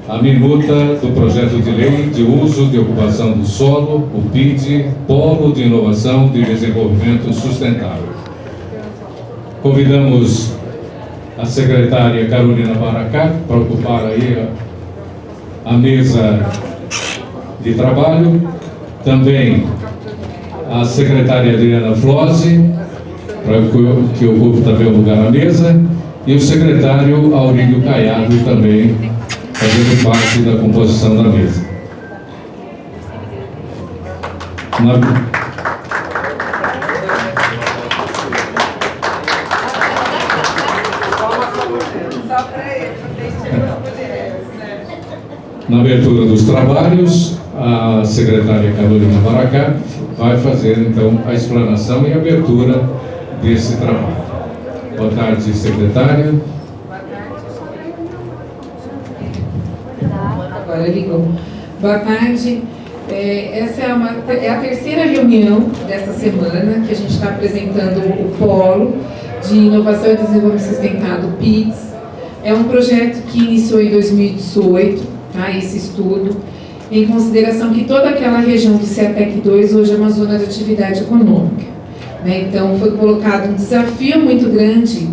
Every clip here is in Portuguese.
a minuta do projeto de lei de uso de ocupação do solo, o PID, Polo de Inovação e Desenvolvimento Sustentável. Convidamos a secretária Carolina Baracá para ocupar aí a mesa de trabalho, também a secretária Adriana Flose, para que ocupe também o lugar na mesa, e o secretário Aurílio Caiado também fazendo parte da composição da mesa. Na abertura dos trabalhos, a secretária Carolina Baracá vai fazer então a explanação e abertura desse trabalho. Boa tarde, secretária. Agora ligou. Boa tarde. Essa é a terceira reunião dessa semana que a gente está apresentando o Polo de Inovação e Desenvolvimento Sustentável, PIDS. É um projeto que iniciou em 2018, tá, esse estudo, em consideração que toda aquela região do CEATEC 2 hoje é uma zona de atividade econômica, né? Então foi colocado um desafio muito grande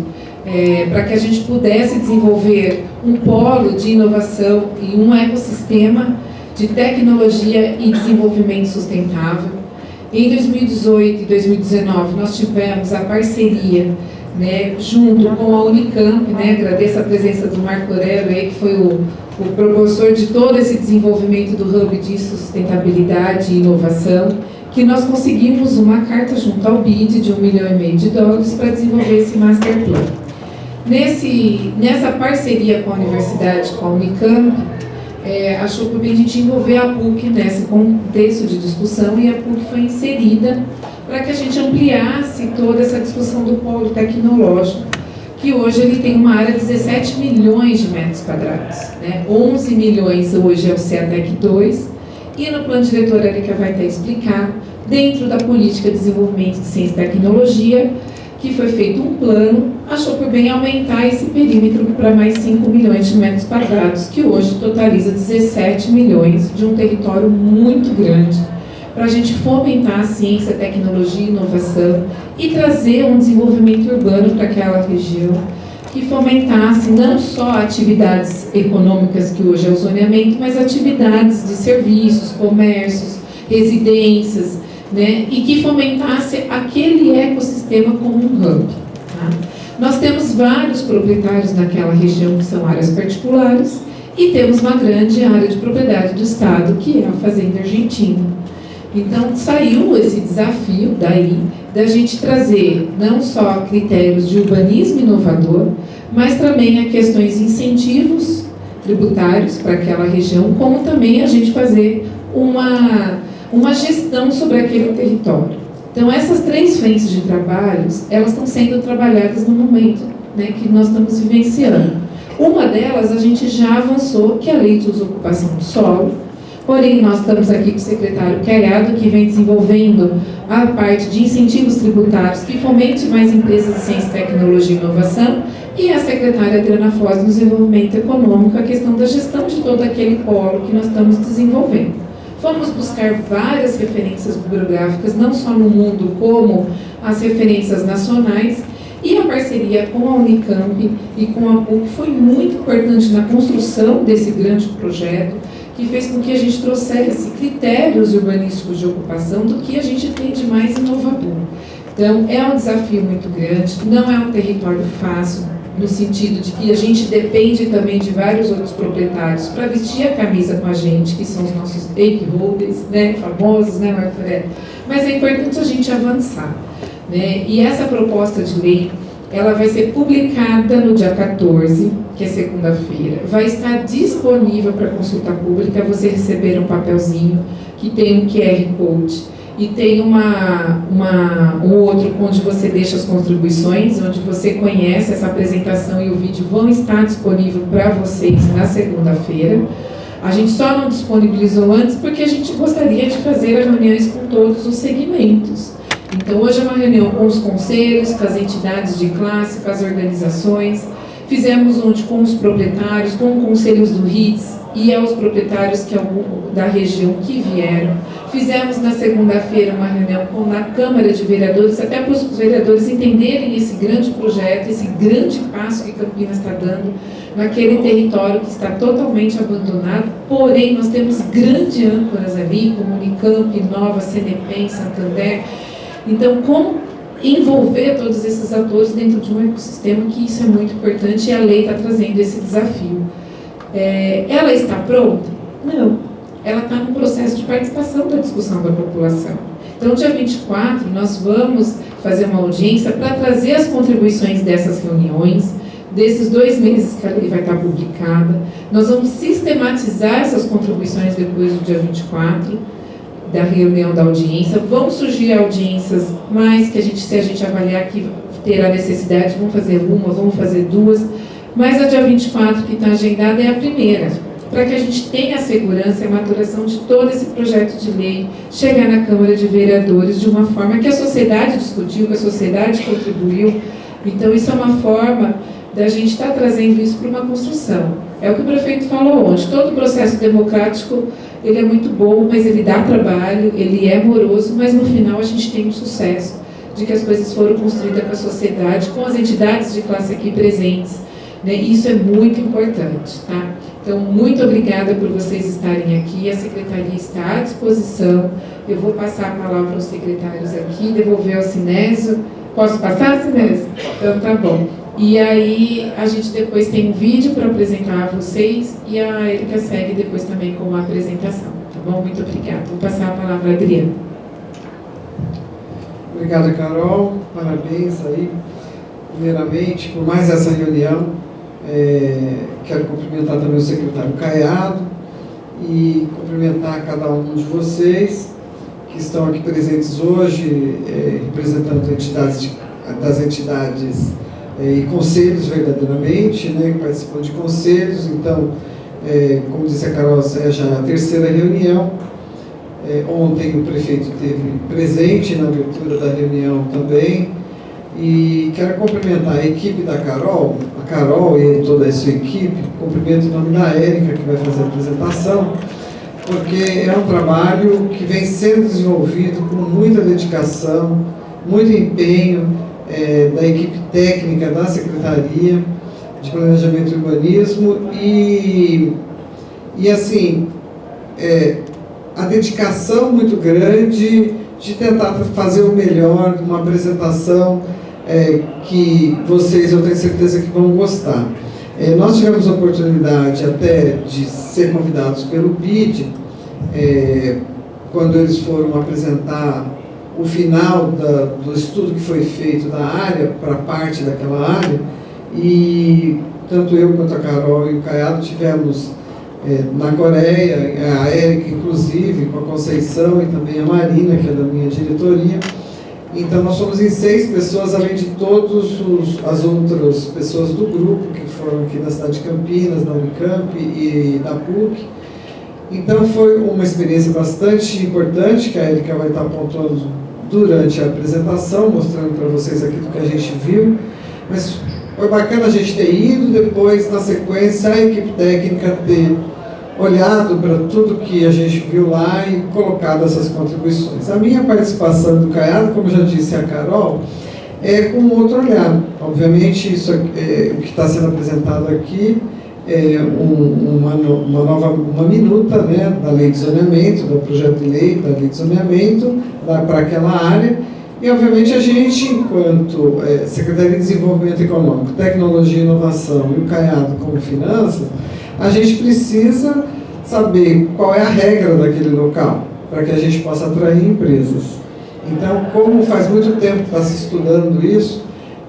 para que a gente pudesse desenvolver um polo de inovação e um ecossistema de tecnologia e desenvolvimento sustentável. Em 2018 e 2019 nós tivemos a parceria, né, junto com a Unicamp, né, agradeço a presença do Marco Aurélio aí, que foi o propulsor de todo esse desenvolvimento do Hub de Sustentabilidade e Inovação, que nós conseguimos uma carta junto ao BID de $1,5 milhão para desenvolver esse Master Plan. Nessa parceria com a universidade, com a Unicamp, achou por bem a gente envolver a PUC nesse contexto de discussão, e a PUC foi inserida para que a gente ampliasse toda essa discussão do polo tecnológico, que hoje ele tem uma área de 17 milhões de metros quadrados, né? 11 milhões hoje é o CEATEC 2, e no plano diretor a Erika vai até explicar, dentro da política de desenvolvimento de ciência e tecnologia, que foi feito um plano, achou por bem aumentar esse perímetro para mais 5 milhões de metros quadrados, que hoje totaliza 17 milhões, de um território muito grande, para a gente fomentar a ciência, tecnologia e inovação e trazer um desenvolvimento urbano para aquela região, que fomentasse não só atividades econômicas, que hoje é o zoneamento, mas atividades de serviços, comércios, residências, né, e que fomentasse aquele ecossistema como um hub. Tá? Nós temos vários proprietários naquela região que são áreas particulares, e temos uma grande área de propriedade do Estado, que é a Fazenda Argentina. Então, saiu esse desafio daí, da gente trazer não só critérios de urbanismo inovador, mas também a questões de incentivos tributários para aquela região, como também a gente fazer uma gestão sobre aquele território. Então, essas três frentes de trabalhos, elas estão sendo trabalhadas no momento, né, que nós estamos vivenciando. Uma delas, a gente já avançou, que é a Lei de Uso e Ocupação do Solo. Porém, nós estamos aqui com o secretário Caiado, que vem desenvolvendo a parte de incentivos tributários que fomente mais empresas de ciência, tecnologia e inovação, e a secretária Adriana Foz, no desenvolvimento econômico, a questão da gestão de todo aquele polo que nós estamos desenvolvendo. Fomos buscar várias referências bibliográficas, não só no mundo, como as referências nacionais, e a parceria com a Unicamp e com a PUC foi muito importante na construção desse grande projeto, que fez com que a gente trouxesse critérios urbanísticos de ocupação do que a gente tem de mais inovador. Então, é um desafio muito grande, não é um território fácil, no sentido de que a gente depende também de vários outros proprietários para vestir a camisa com a gente, que são os nossos stakeholders, né, famosos, né, Marco Aurélio? Mas é importante a gente avançar, né? E essa proposta de lei, ela vai ser publicada no dia 14, que é segunda-feira. Vai estar disponível para consulta pública, você receber um papelzinho que tem um QR Code e tem um outro onde você deixa as contribuições, onde você conhece essa apresentação, e o vídeo vão estar disponível para vocês na segunda-feira. A gente só não disponibilizou antes porque a gente gostaria de fazer as reuniões com todos os segmentos. Então, hoje é uma reunião com os conselhos, com as entidades de classe, com as organizações, Fizemos onde com os proprietários, com conselhos do RITS e aos proprietários da região que vieram. Fizemos na segunda-feira uma reunião na Câmara de Vereadores, até para os vereadores entenderem esse grande projeto, esse grande passo que Campinas está dando naquele território que está totalmente abandonado. Porém, nós temos grandes âncoras ali, como Unicamp, Nova, CNPq, Santander. Então, como envolver todos esses atores dentro de um ecossistema, que isso é muito importante, e a lei está trazendo esse desafio. Ela está pronta? Não. Ela está no processo de participação da discussão da população. Então, dia 24, nós vamos fazer uma audiência para trazer as contribuições dessas reuniões, desses 2 meses que a lei vai estar publicada. Nós vamos sistematizar essas contribuições depois do dia 24, da reunião da audiência. Vão surgir audiências mais que se a gente avaliar que terá necessidade, vamos fazer uma, vamos fazer 2, mas a dia 24 que está agendada é a primeira, para que a gente tenha a segurança e a maturação de todo esse projeto de lei chegar na Câmara de Vereadores de uma forma que a sociedade discutiu, que a sociedade contribuiu. Então, isso é uma forma da gente estar trazendo isso para uma construção. É o que o prefeito falou ontem, todo o processo democrático, ele é muito bom, mas ele dá trabalho, ele é moroso, mas no final a gente tem um sucesso de que as coisas foram construídas com a sociedade, com as entidades de classe aqui presentes, né? Isso é muito importante, tá? Então, muito obrigada por vocês estarem aqui, a Secretaria está à disposição. Eu vou passar a palavra aos secretários aqui, devolver ao Sinésio. Posso passar, Sinésio? Então, tá bom. E aí, a gente depois tem um vídeo para apresentar a vocês e a Erika segue depois também com a apresentação, tá bom? Muito obrigada. Vou passar a palavra a Adriana. Obrigada, Carol. Parabéns aí, primeiramente, por mais essa reunião. Quero cumprimentar também o secretário Caiado e cumprimentar cada um de vocês que estão aqui presentes hoje, representando das entidades e conselhos verdadeiramente, né, que participam de conselhos. Então, como disse a Carol, é já a terceira reunião. Ontem o prefeito esteve presente na abertura da reunião também. E quero cumprimentar a equipe da Carol, a Carol e toda a sua equipe. Cumprimento em nome da Érica, que vai fazer a apresentação, porque é um trabalho que vem sendo desenvolvido com muita dedicação, muito empenho da equipe técnica da Secretaria de Planejamento e Urbanismo e assim, a dedicação muito grande de tentar fazer o melhor, uma apresentação que vocês, eu tenho certeza que vão gostar. Nós tivemos a oportunidade até de ser convidados pelo BID, quando eles foram apresentar o final do estudo que foi feito da área, para parte daquela área, e tanto eu quanto a Carol e o Caiado tivemos na Coreia, a Érica inclusive, com a Conceição e também a Marina, que é da minha diretoria. Então nós somos em 6 pessoas, além de todas as outras pessoas do grupo, que foram aqui da cidade de Campinas, da Unicamp e da PUC. Então foi uma experiência bastante importante, que a Érica vai estar pontuando durante a apresentação, mostrando para vocês aqui do que a gente viu. Mas foi bacana a gente ter ido, depois, na sequência, a equipe técnica ter olhado para tudo que a gente viu lá e colocado essas contribuições. A minha participação do Caiado, como já disse a Carol, é com outro olhar. Obviamente, isso o que está sendo apresentado aqui é uma minuta, né, da lei de zoneamento, do projeto de lei da lei de zoneamento para aquela área. E, obviamente, a gente, enquanto Secretaria de Desenvolvimento Econômico, Tecnologia e Inovação e o Caiado como Finanças, a gente precisa saber qual é a regra daquele local, para que a gente possa atrair empresas. Então, como faz muito tempo que está se estudando isso,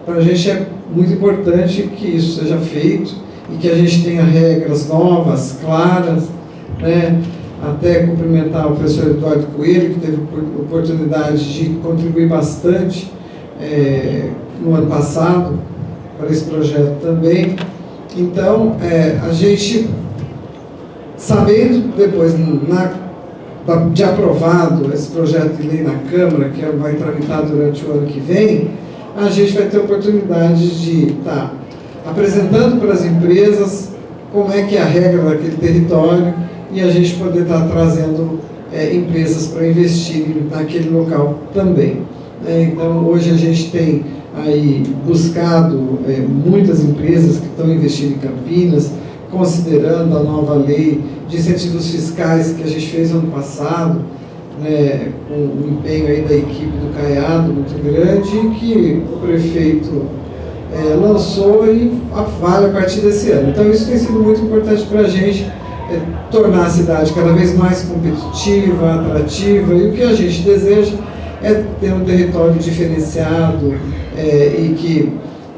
para a gente é muito importante que isso seja feito e que a gente tenha regras novas, claras, né? Até cumprimentar o professor Eduardo Coelho, que teve oportunidade de contribuir bastante no ano passado para esse projeto também. Então, a gente, sabendo depois, de aprovado esse projeto de lei na Câmara, que vai tramitar durante o ano que vem, a gente vai ter a oportunidade de estar apresentando para as empresas como é que é a regra daquele território e a gente poder estar trazendo empresas para investirem naquele local também. Então, hoje a gente tem aí buscado muitas empresas que estão investindo em Campinas, considerando a nova lei de incentivos fiscais que a gente fez ano passado, né, com o empenho aí da equipe do Caiado muito grande, que o prefeito lançou e vale a partir desse ano. Então isso tem sido muito importante para a gente, tornar a cidade cada vez mais competitiva, atrativa, e o que a gente deseja é ter um território diferenciado e que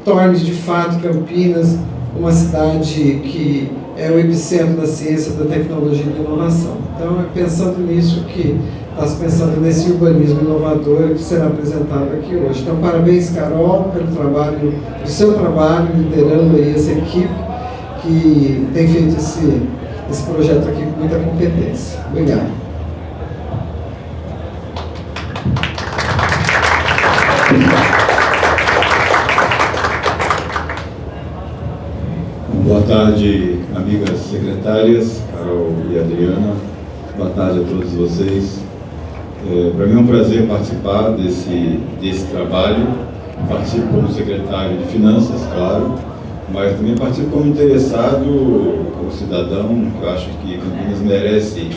torne de fato Campinas uma cidade que é o epicentro da ciência, da tecnologia e da inovação. Então, é pensando nisso que está se pensando nesse urbanismo inovador que será apresentado aqui hoje. Então, parabéns, Carol, pelo trabalho, do seu trabalho, liderando aí essa equipe que tem feito esse projeto aqui com muita competência. Obrigado. Boa tarde, amigas secretárias, Carol e Adriana. Boa tarde a todos vocês. Para mim é um prazer participar desse trabalho. Participo como secretário de Finanças, claro, mas também participo como interessado, como cidadão. Eu acho que Campinas merece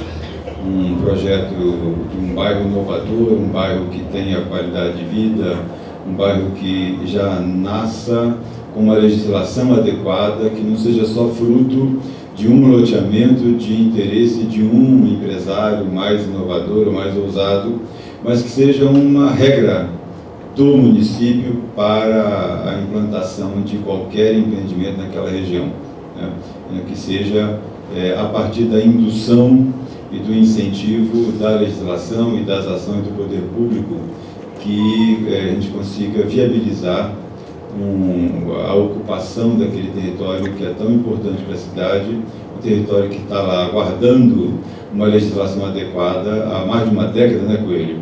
um projeto de um bairro inovador, um bairro que tenha qualidade de vida, um bairro que já nasça com uma legislação adequada, que não seja só fruto de um loteamento de interesse de um empresário mais inovador ou mais ousado, mas que seja uma regra do município para a implantação de qualquer empreendimento naquela região, né? Que seja a partir da indução e do incentivo da legislação e das ações do poder público que a gente consiga viabilizar a ocupação daquele território que é tão importante para a cidade, um território que está lá aguardando uma legislação adequada há mais de uma década, né, Coelho?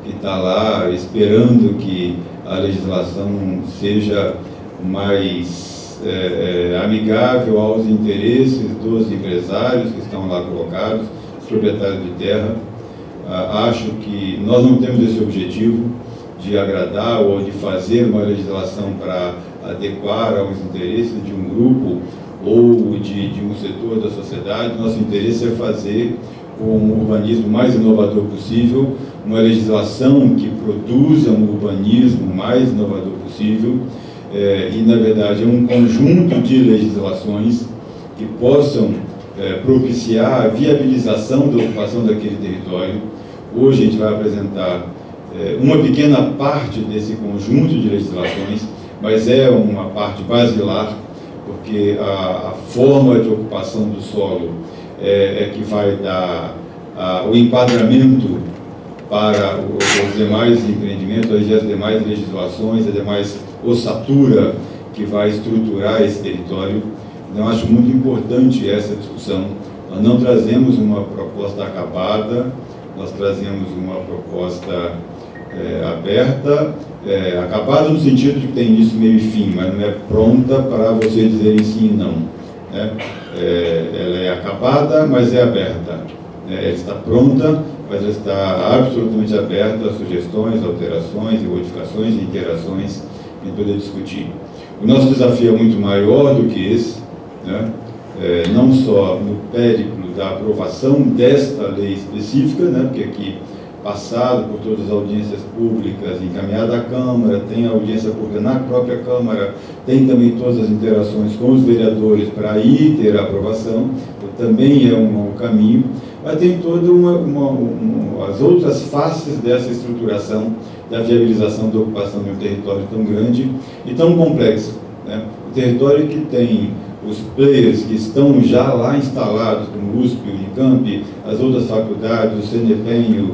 Que está lá esperando que a legislação seja mais amigável aos interesses dos empresários que estão lá colocados, os proprietários de terra. Acho que nós não temos esse objetivo de agradar ou de fazer uma legislação para adequar aos interesses de um grupo ou de um setor da sociedade. Nosso interesse é fazer um urbanismo mais inovador possível, uma legislação que produza um urbanismo mais inovador possível, e, na verdade, é um conjunto de legislações que possam propiciar a viabilização da ocupação daquele território. Hoje a gente vai apresentar uma pequena parte desse conjunto de legislações, mas é uma parte basilar, porque a forma de ocupação do solo é que vai dar o enquadramento para os demais empreendimentos, as demais legislações, a demais ossatura que vai estruturar esse território. Então, acho muito importante essa discussão. Nós não trazemos uma proposta acabada, nós trazemos uma proposta aberta, acabada no sentido de que tem início, meio e fim, mas não é pronta para vocês dizerem sim e não, né? Ela é acabada, mas é aberta. Ela está pronta, mas ela está absolutamente aberta a sugestões, alterações, modificações e interações para poder discutir. O nosso desafio é muito maior do que esse, né? Não só no périplo da aprovação desta lei específica, né? Porque aqui, passado por todas as audiências públicas, encaminhada à Câmara, tem a audiência pública na própria Câmara, tem também todas as interações com os vereadores para aí ter a aprovação, também é um caminho, mas tem todas as outras faces dessa estruturação, da viabilização da ocupação de um território tão grande e tão complexo, né? O território que tem os players que estão já lá instalados, como o USP, o Unicamp, as outras faculdades, o CNPEM,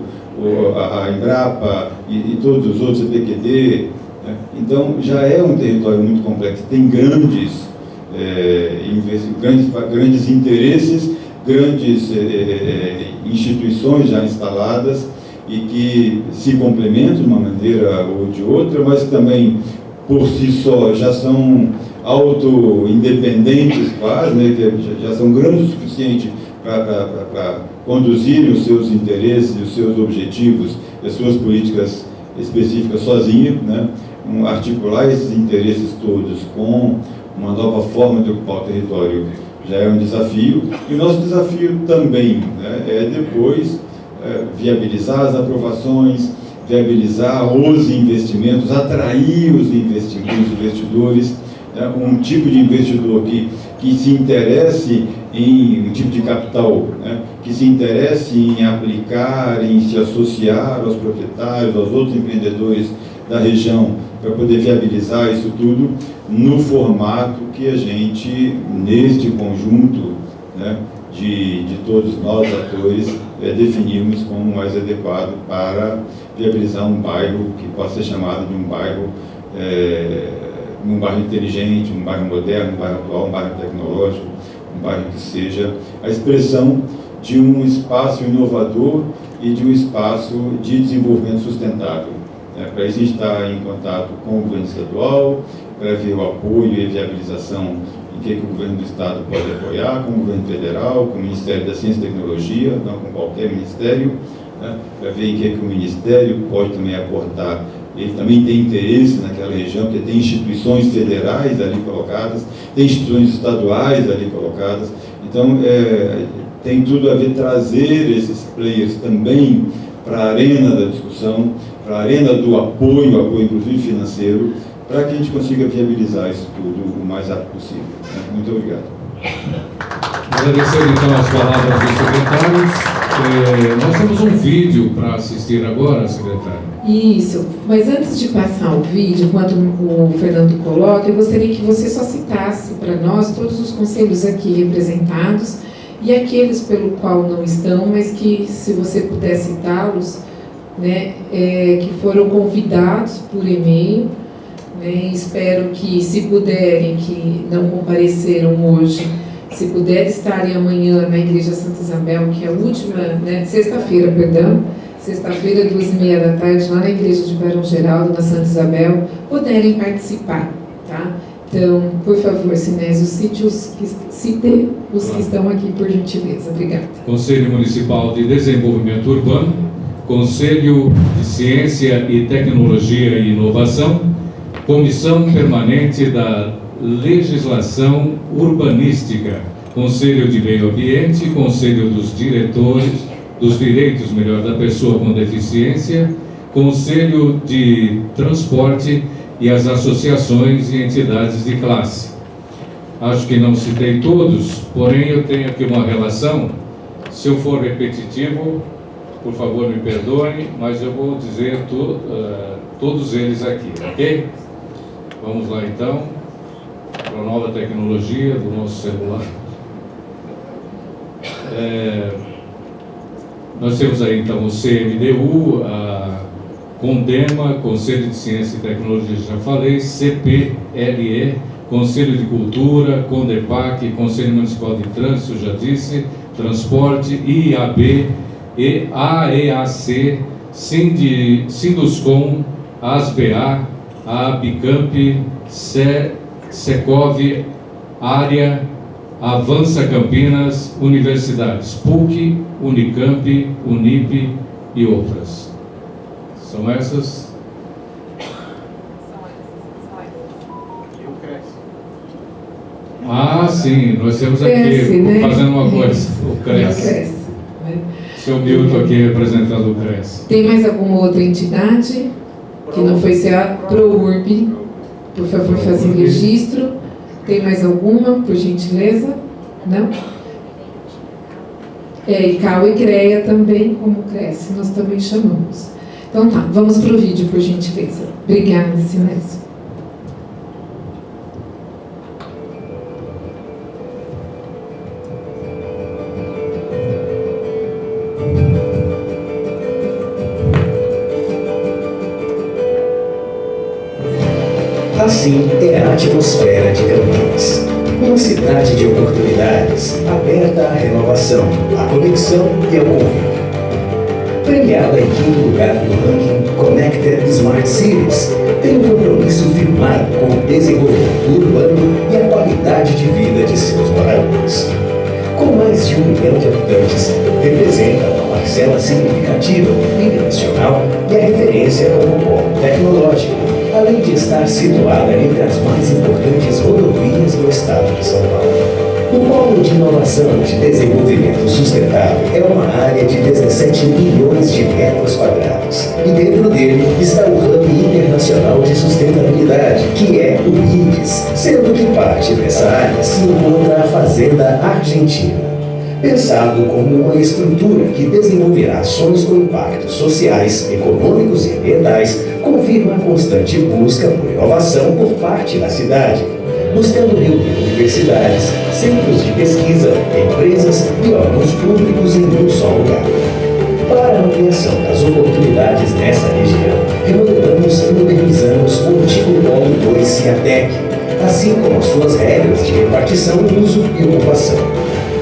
a Embrapa e todos os outros, a PQD, né? Então já é um território muito complexo, tem grandes interesses, grandes instituições já instaladas e que se complementam de uma maneira ou de outra, mas que também por si só já são auto-independentes quase, né, que já são grandes o suficiente para conduzirem os seus interesses, os seus objetivos, as suas políticas específicas sozinha, né, articular esses interesses todos com uma nova forma de ocupar o território já é um desafio, e o nosso desafio também, né, é depois viabilizar as aprovações, viabilizar os investimentos, atrair os investidores, né, um tipo de investidor que se interesse em um tipo de capital, né, que se interesse em aplicar, em se associar aos proprietários, aos outros empreendedores da região, para poder viabilizar isso tudo no formato que a gente, neste conjunto, né, de todos nós, atores, definimos como mais adequado para viabilizar um bairro que possa ser chamado de um bairro inteligente, um bairro moderno, um bairro atual, um bairro tecnológico, um bairro que seja a expressão de um espaço inovador e de um espaço de desenvolvimento sustentável. Para isso a gente está em contato com o governo estadual, para ver o apoio e viabilização em que o governo do estado pode apoiar, com o governo federal, com o Ministério da Ciência e Tecnologia, não com qualquer ministério, né, para ver em que o Ministério pode também aportar. Ele também tem interesse naquela região, porque tem instituições federais ali colocadas, tem instituições estaduais ali colocadas. Então, tem tudo a ver trazer esses players também para a arena da discussão, para a arena do apoio inclusive financeiro, para que a gente consiga viabilizar isso tudo o mais rápido possível. Muito obrigado. Agradecer então as palavras dos secretários. Nós temos um vídeo para assistir agora, secretário. Isso, mas antes de passar o vídeo, enquanto o Fernando coloca, eu gostaria que você só citasse para nós todos os conselhos aqui representados e aqueles pelo qual não estão, mas que, se você puder citá-los, né, que foram convidados por e-mail, né, espero que, se puderem, que não compareceram hoje, se puderem estarem amanhã na Igreja Santa Isabel, que é a última, né, sexta-feira, 2h30 da tarde, lá na Igreja de Barão Geraldo, na Santa Isabel, puderem participar, tá? Então, por favor, Sinésio, cite os que estão aqui, por gentileza. Obrigada. Conselho Municipal de Desenvolvimento Urbano, Conselho de Ciência e Tecnologia e Inovação, Comissão Permanente da Legislação Urbanística, Conselho de Meio Ambiente, Conselho dos Direitos da Pessoa com Deficiência, Conselho de Transporte e as associações e entidades de classe. Acho que não citei todos, porém eu tenho aqui uma relação. Se eu for repetitivo, por favor me perdoem, mas eu vou dizer todos eles aqui, ok? Vamos lá então, para a nova tecnologia do nosso celular. Nós temos aí então o CMDU, a CONDEMA, Conselho de Ciência e Tecnologia, já falei, CPLE, Conselho de Cultura, CONDEPAC, Conselho Municipal de Trânsito, já disse, Transporte, IAB, AEAC, Sinduscom, ASBA, ABICAMP, Secov, Área, Avança Campinas, Universidades, PUC, Unicamp, Unip e outras. São essas? Ah, sim, nós temos aqui, né? fazendo uma coisa, o CRES. Seu Milton aqui representando o CRES. Tem mais alguma outra entidade que não foi CA? ProURB, por favor, faça o registro. Tem mais alguma, por gentileza? Não? ICAO e CREA também, como cresce, nós também chamamos. Então tá, vamos para o vídeo, por gentileza. Obrigada, Sinésio. Assim é a atmosfera de Campinas. Uma cidade de oportunidades, aberta à renovação, à conexão e ao convívio. Premiada em 5º lugar no ranking Connected Smart Cities, tem um compromisso firmado com o desenvolvimento urbano e a qualidade de vida de seus moradores. Com mais de 1 milhão de habitantes, representa uma parcela significativa do PIB nacional e a referência como polo tecnológico, além de estar situada entre as mais importantes rodovias do estado de São Paulo. O Polo de Inovação e Desenvolvimento Sustentável é uma área de 17 milhões de metros quadrados. E dentro dele está o Hub Internacional de Sustentabilidade, que é o RIDES, sendo que parte dessa área se encontra a Fazenda Argentina. Pensado como uma estrutura que desenvolverá ações com impactos sociais, econômicos e ambientais, confirma a constante busca por inovação por parte da cidade, buscando reunir universidades, centros de pesquisa, empresas e órgãos públicos em um só lugar. Para a ampliação das oportunidades nessa região, remodelamos e modernizamos o antigo Polo 2 Ciatec, assim como as suas regras de repartição, uso e ocupação.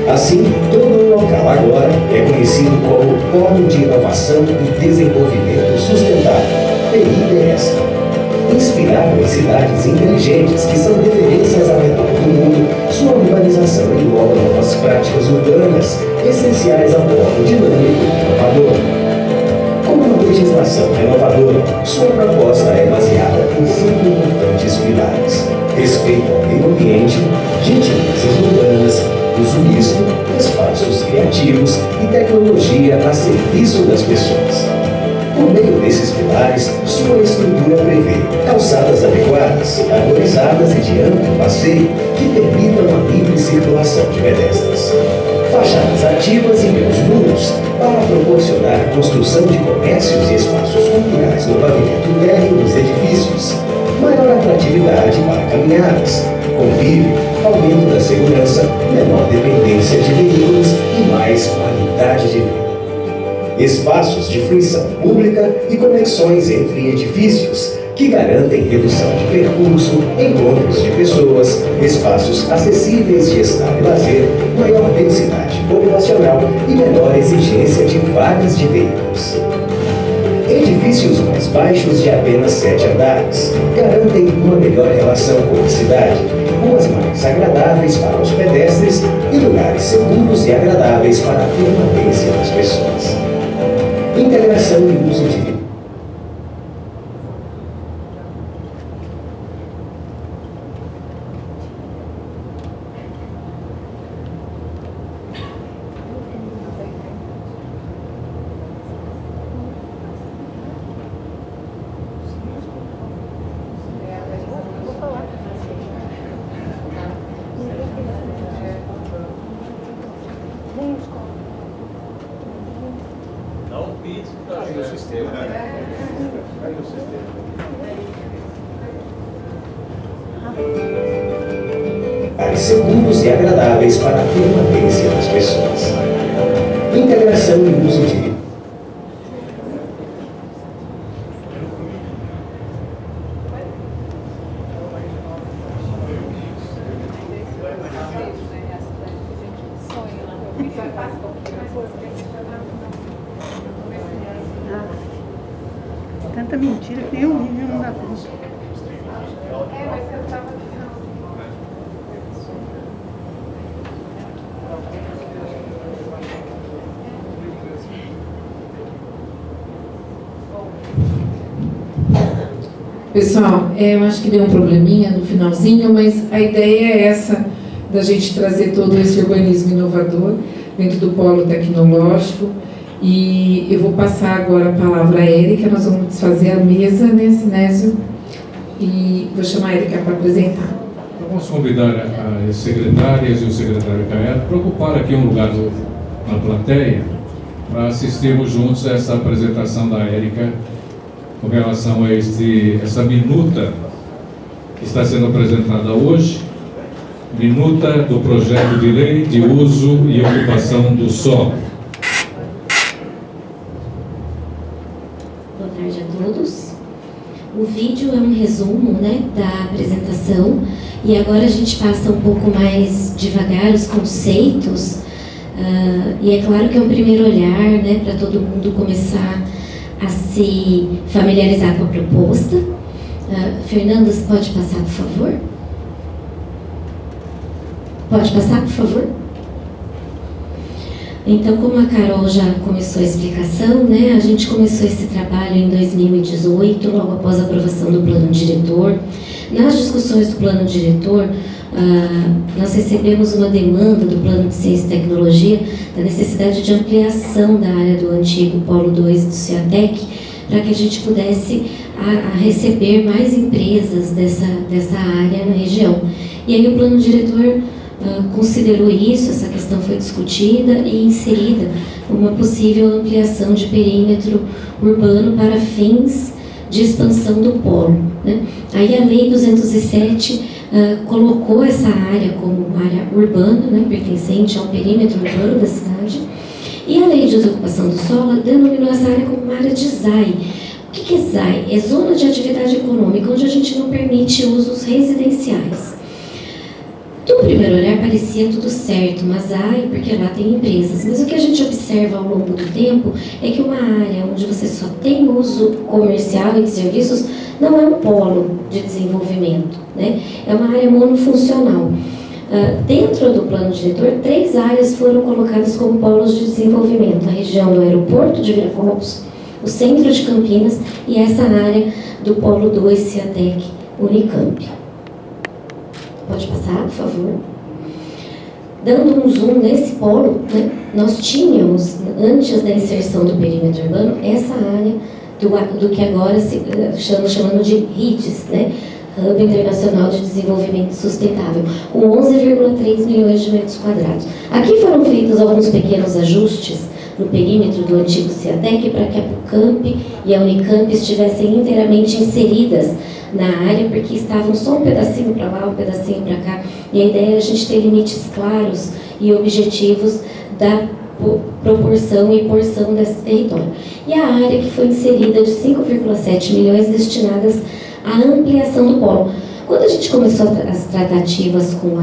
Assim, todo o local agora é conhecido como Polo de Inovação e Desenvolvimento Sustentável, PIDS. Inspirado em cidades inteligentes que são referências ao redor do mundo, sua urbanização engloba novas práticas urbanas essenciais ao polo dinâmico e inovador. Com uma legislação renovadora, sua proposta é baseada em 5 importantes pilares: respeito ao meio ambiente, gentilezas urbanas, uso misto, espaços criativos e tecnologia a serviço das pessoas. Por meio desses pilares, sua estrutura prevê calçadas adequadas, arborizadas e de amplo passeio que permitam a livre circulação de pedestres. Fachadas ativas e menos muros para proporcionar a construção de comércios e espaços culturais no pavimento térreo dos edifícios. Maior atratividade para caminhadas, convívio, aumento da segurança, menor dependência de veículos e mais qualidade de vida. Espaços de fruição pública e conexões entre edifícios que garantem redução de percurso, encontros de pessoas, espaços acessíveis de estar e lazer, maior densidade populacional e menor exigência de vagas de veículos. Edifícios mais baixos de apenas 7 andares garantem uma melhor relação com a cidade, ruas mais agradáveis para os pedestres e lugares seguros e agradáveis para a permanência das pessoas. Integração e uso de seguros e agradáveis para a permanência das pessoas. Integração e uso de tanta mentira que nem eu vi, não dá conta. Pessoal, eu acho que deu um probleminha no finalzinho, mas a ideia é essa, da gente trazer todo esse urbanismo inovador dentro do polo tecnológico. E eu vou passar agora a palavra à Érica, nós vamos desfazer a mesa, né, Sinésio? E vou chamar a Érica para apresentar. Então, vamos convidar as secretárias e o secretário Caiado para ocupar aqui um lugar na plateia para assistirmos juntos a essa apresentação da Érica com relação a essa minuta que está sendo apresentada hoje, minuta do projeto de lei de uso e ocupação do solo. Boa tarde a todos. O vídeo é um resumo, né, da apresentação, e agora a gente passa um pouco mais devagar os conceitos E é claro que é um primeiro olhar, né, para todo mundo começar a se familiarizar com a proposta. Fernanda, você pode passar, por favor? Pode passar, por favor? Então, como a Carol já começou a explicação, né, a gente começou esse trabalho em 2018, logo após a aprovação do plano diretor. Nas discussões do plano diretor, nós recebemos uma demanda do plano de ciência e tecnologia da necessidade de ampliação da área do antigo Polo 2 do CIATEC, para que a gente pudesse receber mais empresas dessa área na região. E aí o plano diretor considerou isso, essa questão foi discutida e inserida uma possível ampliação de perímetro urbano para fins de expansão do polo, né? Aí a Lei 207 colocou essa área como área urbana, né, pertencente ao perímetro urbano da cidade, e a Lei de Desocupação do Solo denominou essa área como uma área de ZAI. O que é ZAI? É Zona de Atividade Econômica, onde a gente não permite usos residenciais. Do primeiro olhar parecia tudo certo, mas porque lá tem empresas. Mas o que a gente observa ao longo do tempo é que uma área onde você só tem uso comercial e de serviços não é um polo de desenvolvimento, né? É uma área monofuncional. Dentro do plano diretor, 3 áreas foram colocadas como polos de desenvolvimento: a região do aeroporto de Viracopos, o centro de Campinas e essa área do Polo 2 CIATEC Unicamp. Pode passar, por favor. Dando um zoom nesse polo, né, nós tínhamos, antes da inserção do perímetro urbano, essa área do que agora estamos chamando de RIDES, né, Hub Internacional de Desenvolvimento Sustentável, com 11,3 milhões de metros quadrados. Aqui foram feitos alguns pequenos ajustes no perímetro do antigo CIATEC para que a PUCamp e a Unicamp estivessem inteiramente inseridas na área, porque estavam só um pedacinho para lá, um pedacinho para cá, e a ideia é a gente ter limites claros e objetivos da proporção e porção desse território. E a área que foi inserida de 5,7 milhões destinadas à ampliação do polo. Quando a gente começou as tratativas com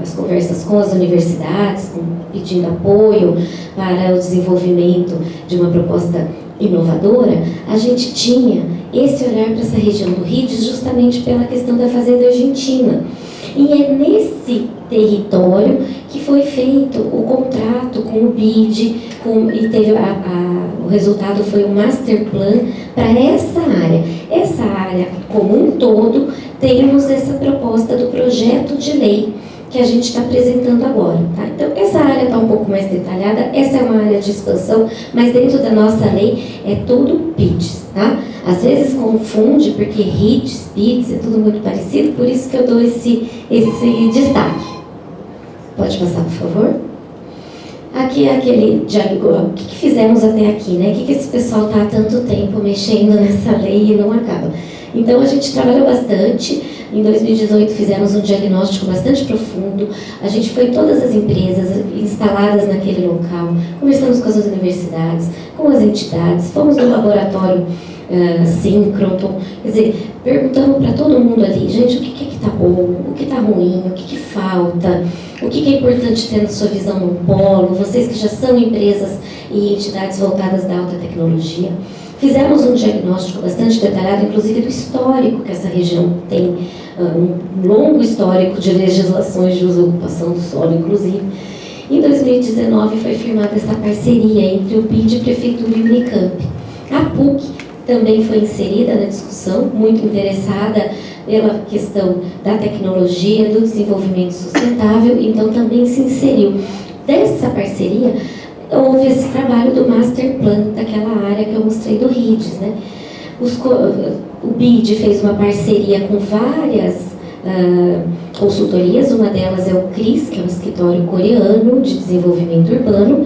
as conversas com as universidades, pedindo apoio para o desenvolvimento de uma proposta inovadora, a gente tinha esse olhar para essa região do RIDES justamente pela questão da Fazenda Argentina. E é nesse território que foi feito o contrato com o BID, e teve o resultado foi um master plan para essa área. Essa área como um todo, temos essa proposta do projeto de lei que a gente está apresentando agora, tá? Então, essa área está um pouco mais detalhada, essa é uma área de expansão, mas dentro da nossa lei é tudo PIDs, tá? Às vezes confunde, porque RIDs, PIDs, é tudo muito parecido, por isso que eu dou esse destaque. Pode passar, por favor? Aqui é aquele diagrama, o que fizemos até aqui, né? O que esse pessoal está há tanto tempo mexendo nessa lei e não acaba? Então, a gente trabalhou bastante. Em 2018 fizemos um diagnóstico bastante profundo, a gente foi em todas as empresas instaladas naquele local, conversamos com as universidades, com as entidades, fomos no laboratório síncroton, quer dizer, perguntamos para todo mundo ali, gente, o que está bom, o que está ruim, o que falta, o que é importante ter na sua visão no polo, vocês que já são empresas e entidades voltadas da alta tecnologia. Fizemos um diagnóstico bastante detalhado, inclusive do histórico que essa região tem, um longo histórico de legislações de uso e ocupação do solo, inclusive. Em 2019 foi firmada essa parceria entre o BID, Prefeitura e Unicamp. A PUC também foi inserida na discussão, muito interessada pela questão da tecnologia, do desenvolvimento sustentável, então também se inseriu. Dessa parceria, houve esse trabalho do master plan daquela área que eu mostrei do RIDES, né? O BID fez uma parceria com várias consultorias, uma delas é o CRIS, que é um escritório coreano de desenvolvimento urbano,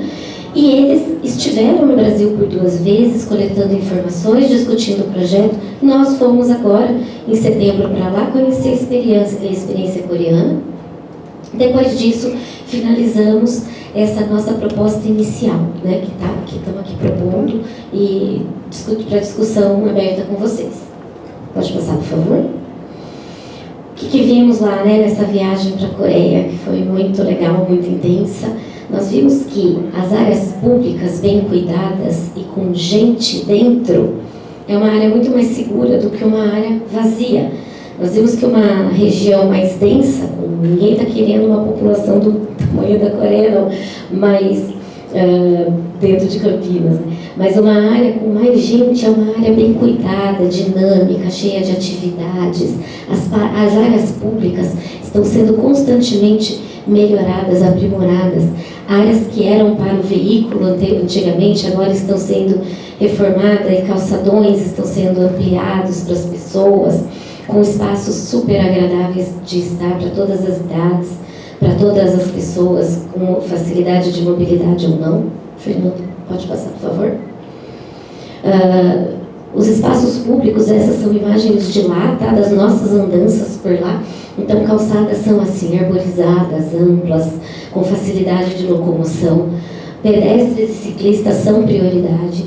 e eles estiveram no Brasil por 2 vezes, coletando informações, discutindo o projeto. Nós fomos agora, em setembro, para lá, conhecer a experiência coreana. Depois disso, finalizamos essa nossa proposta inicial, né, que estamos aqui propondo e para discussão aberta com vocês. Pode passar, por favor? O que vimos lá, né, nessa viagem para a Coreia, que foi muito legal, muito intensa. nós vimos que as áreas públicas bem cuidadas e com gente dentro é uma área muito mais segura do que uma área vazia. Nós vimos que uma região mais densa, ninguém está querendo uma população do tamanho da Coreia, não, mas dentro de Campinas, né? Mas uma área com mais gente é uma área bem cuidada, dinâmica, cheia de atividades. As áreas públicas estão sendo constantemente melhoradas, aprimoradas. Áreas que eram para o veículo antigamente agora estão sendo reformadas e calçadões estão sendo ampliados para as pessoas, com espaços super agradáveis de estar para todas as idades, para todas as pessoas com facilidade de mobilidade ou não. Fernando, pode passar, por favor. Os espaços públicos, essas são imagens de lá, tá? Das nossas andanças por lá. Então, calçadas são assim, arborizadas, amplas, com facilidade de locomoção. Pedestres e ciclistas são prioridade,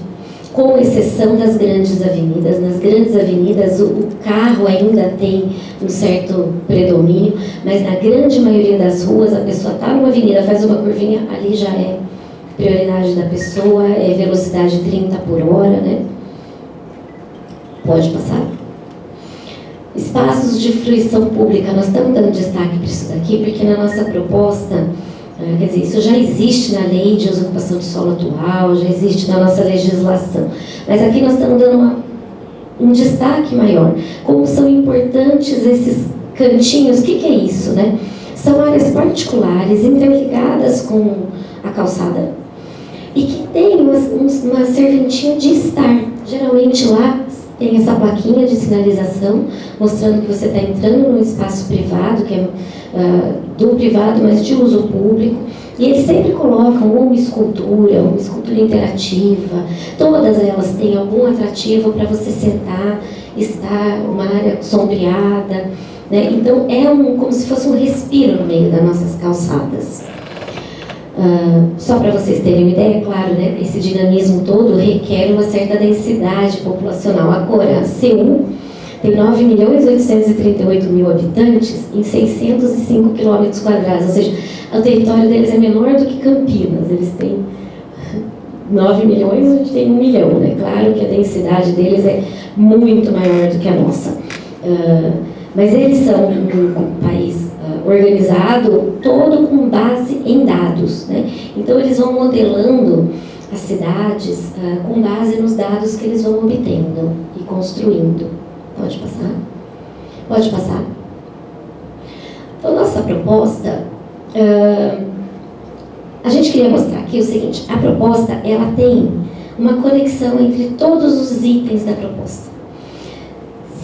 com exceção das grandes avenidas. Nas grandes avenidas, o carro ainda tem um certo predomínio, mas na grande maioria das ruas, a pessoa está numa avenida, faz uma curvinha, ali já é prioridade da pessoa, é velocidade 30 por hora, né? Pode passar. Espaços de fruição pública, nós estamos dando destaque para isso daqui, porque na nossa proposta, quer dizer, isso já existe na lei de ocupação de solo atual, já existe na nossa legislação, mas aqui nós estamos dando um destaque maior. Como são importantes esses cantinhos, o que é isso, né? São áreas particulares, interligadas com a calçada, e que tem uma serventia de estar. Geralmente lá tem essa plaquinha de sinalização mostrando que você está entrando num espaço privado, que é do privado, mas de uso público. E eles sempre colocam uma escultura interativa. Todas elas têm algum atrativo para você sentar, estar uma área sombreada, né? Então é como se fosse um respiro no meio das nossas calçadas. Só para vocês terem uma ideia, claro, né, esse dinamismo todo requer uma certa densidade populacional. Agora, Seul tem 9.838.000 habitantes em 605 km², ou seja, o território deles é menor do que Campinas. Eles têm 9 milhões, a gente tem 1 milhão, né? Claro que a densidade deles é muito maior do que a nossa. Mas eles são um país organizado, todo com base em dados, né? Então eles vão modelando as cidades com base nos dados que eles vão obtendo e construindo. Pode passar? Pode passar. Então, nossa proposta, a gente queria mostrar aqui o seguinte: a proposta, ela tem uma conexão entre todos os itens da proposta.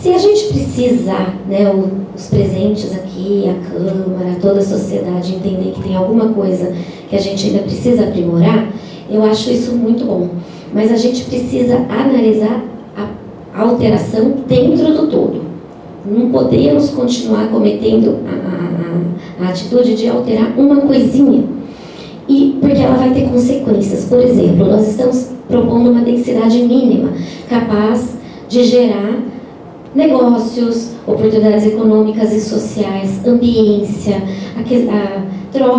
Se a gente precisar, né, os presentes aqui, a Câmara, toda a sociedade entender que tem alguma coisa que a gente ainda precisa aprimorar, eu acho isso muito bom. Mas a gente precisa analisar a alteração dentro do todo. Não podemos continuar cometendo a atitude de alterar uma coisinha, porque ela vai ter consequências. Por exemplo, nós estamos propondo uma densidade mínima, capaz de gerar negócios, oportunidades econômicas e sociais, ambiência, a troca